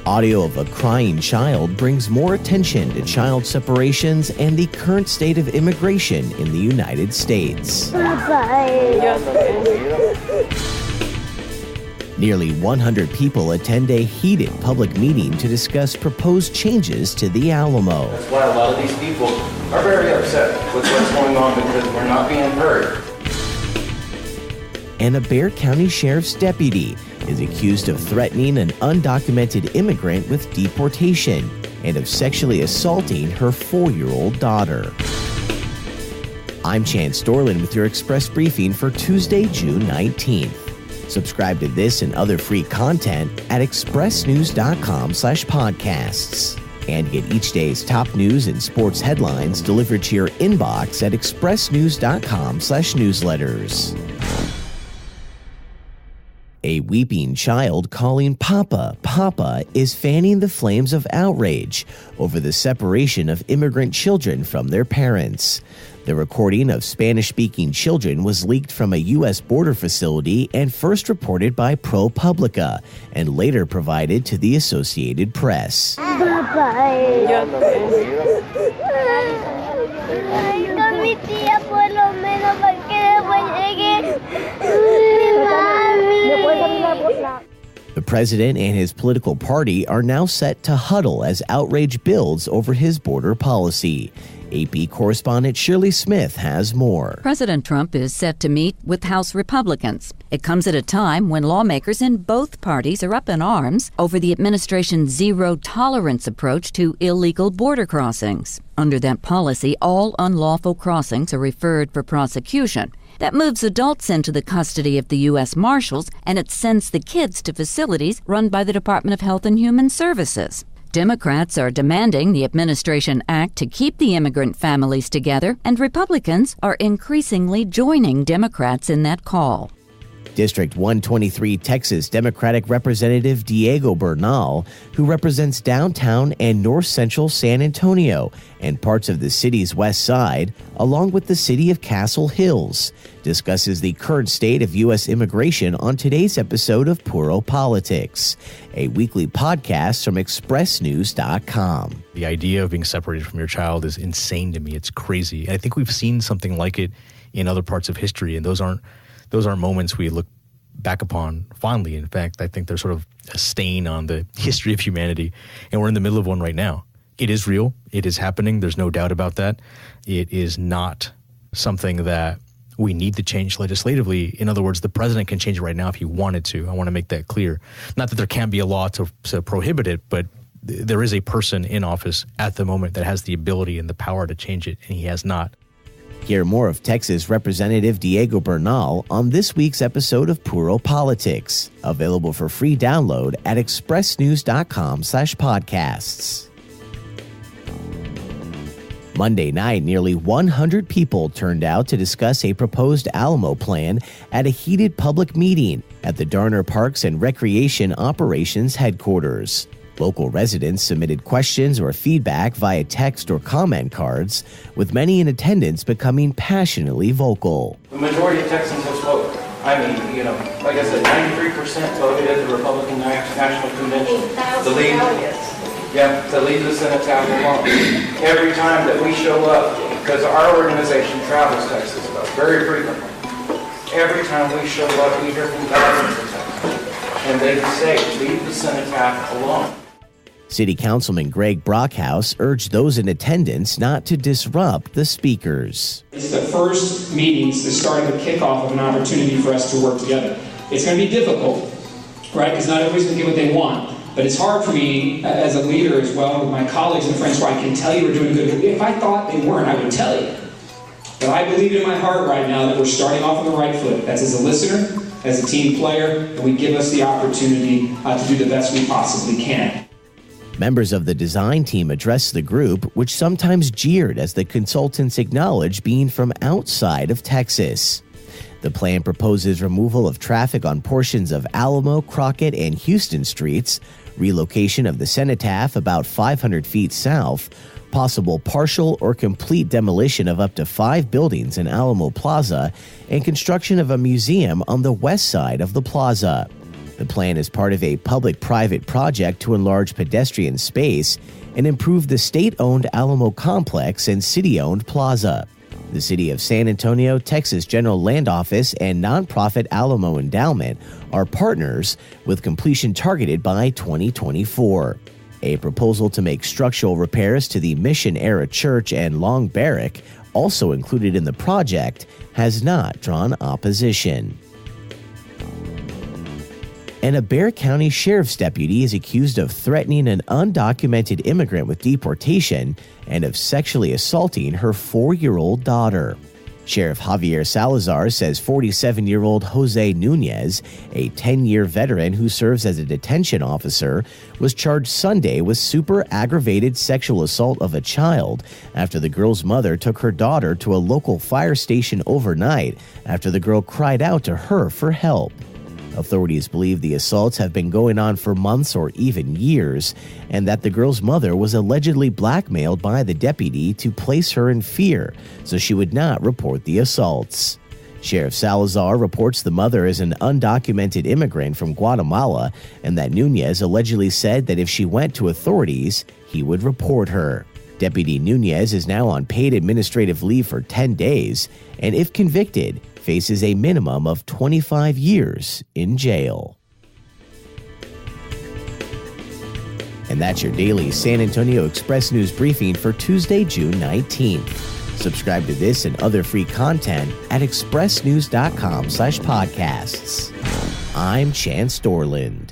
Audio of a crying child brings more attention to child separations and the current state of immigration in the United States. Nearly 100 people attend a heated public meeting to discuss proposed changes to the Alamo. That's why a lot of these people are very upset with what's going on because we're not being heard. And a Bexar County Sheriff's deputy is accused of threatening an undocumented immigrant with deportation and of sexually assaulting her 4-year-old daughter. I'm Chance Dorland with your Express Briefing for Tuesday, June 19th. Subscribe to this and other free content at expressnews.com/podcasts. And get each day's top news and sports headlines delivered to your inbox at expressnews.com/newsletters. A weeping child calling Papa, Papa is fanning the flames of outrage over the separation of immigrant children from their parents. The recording of Spanish-speaking children was leaked from a U.S. border facility and first reported by ProPublica and later provided to the Associated Press. The president and his political party are now set to huddle as outrage builds over his border policy. AP correspondent Shirley Smith has more. President Trump is set to meet with House Republicans. It comes at a time when lawmakers in both parties are up in arms over the administration's zero-tolerance approach to illegal border crossings. Under that policy, all unlawful crossings are referred for prosecution. That moves adults into the custody of the U.S. Marshals, and it sends the kids to facilities run by the Department of Health and Human Services. Democrats are demanding the administration act to keep the immigrant families together, and Republicans are increasingly joining Democrats in that call. District 123 Texas Democratic Representative Diego Bernal, who represents downtown and north-central San Antonio and parts of the city's west side, along with the city of Castle Hills, discusses the current state of U.S. immigration on today's episode of Puro Politics, a weekly podcast from expressnews.com. The idea of being separated from your child is insane to me. It's crazy. And I think we've seen something like it in other parts of history, and those aren't moments we look back upon fondly. In fact, I think they're sort of a stain on the history of humanity, and we're in the middle of one right now. It is real. It is happening. There's no doubt about that. It is not something that we need to change legislatively. In other words, the president can change it right now if he wanted to. I want to make that clear. Not that there can't be a law to prohibit it, but there is a person in office at the moment that has the ability and the power to change it, and he has not. Hear more of Texas Representative Diego Bernal on this week's episode of Puro Politics, available for free download at expressnews.com/podcasts. Monday night, nearly 100 people turned out to discuss a proposed Alamo Plan at a heated public meeting at the Darner Parks and Recreation Operations headquarters. Local residents submitted questions or feedback via text or comment cards, with many in attendance becoming passionately vocal. The majority of Texans have spoken. I mean, like I said, 93% voted at the Republican National Convention to leave the cenotaph alone. Every time that we show up, because our organization travels Texas very frequently, every time we show up, we hear from thousands of Texans, and they say, leave the cenotaph alone. City Councilman Greg Brockhouse urged those in attendance not to disrupt the speakers. It's the first meetings, the start of the kickoff of an opportunity for us to work together. It's going to be difficult, right? Because not everybody's going to get what they want. But it's hard for me as a leader as well with my colleagues and friends where I can tell you we're doing good. If I thought they weren't, I would tell you. But I believe in my heart right now that we're starting off on the right foot. That's as a listener, as a team player, and we give us the opportunity to do the best we possibly can. Members of the design team addressed the group, which sometimes jeered as the consultants acknowledged being from outside of Texas. The plan proposes removal of traffic on portions of Alamo, Crockett, and Houston streets, relocation of the cenotaph about 500 feet south, possible partial or complete demolition of up to 5 buildings in Alamo Plaza, and construction of a museum on the west side of the plaza. The plan is part of a public-private project to enlarge pedestrian space and improve the state-owned Alamo Complex and city-owned Plaza. The City of San Antonio, Texas General Land Office, and nonprofit Alamo Endowment are partners, with completion targeted by 2024. A proposal to make structural repairs to the Mission-era church and Long Barrack, also included in the project, has not drawn opposition. And a Bexar County Sheriff's deputy is accused of threatening an undocumented immigrant with deportation and of sexually assaulting her 4-year-old daughter. Sheriff Javier Salazar says 47-year-old Jose Nunez, a 10-year veteran who serves as a detention officer, was charged Sunday with super aggravated sexual assault of a child after the girl's mother took her daughter to a local fire station overnight after the girl cried out to her for help. Authorities believe the assaults have been going on for months or even years, and that the girl's mother was allegedly blackmailed by the deputy to place her in fear so she would not report the assaults. Sheriff Salazar reports the mother is an undocumented immigrant from Guatemala and that Nunez allegedly said that if she went to authorities, he would report her. Deputy Nunez is now on paid administrative leave for 10 days, and if convicted, faces a minimum of 25 years in jail. And that's your daily San Antonio Express News briefing for Tuesday, June 19th. Subscribe to this and other free content at expressnews.com/podcasts. I'm Chance Dorland.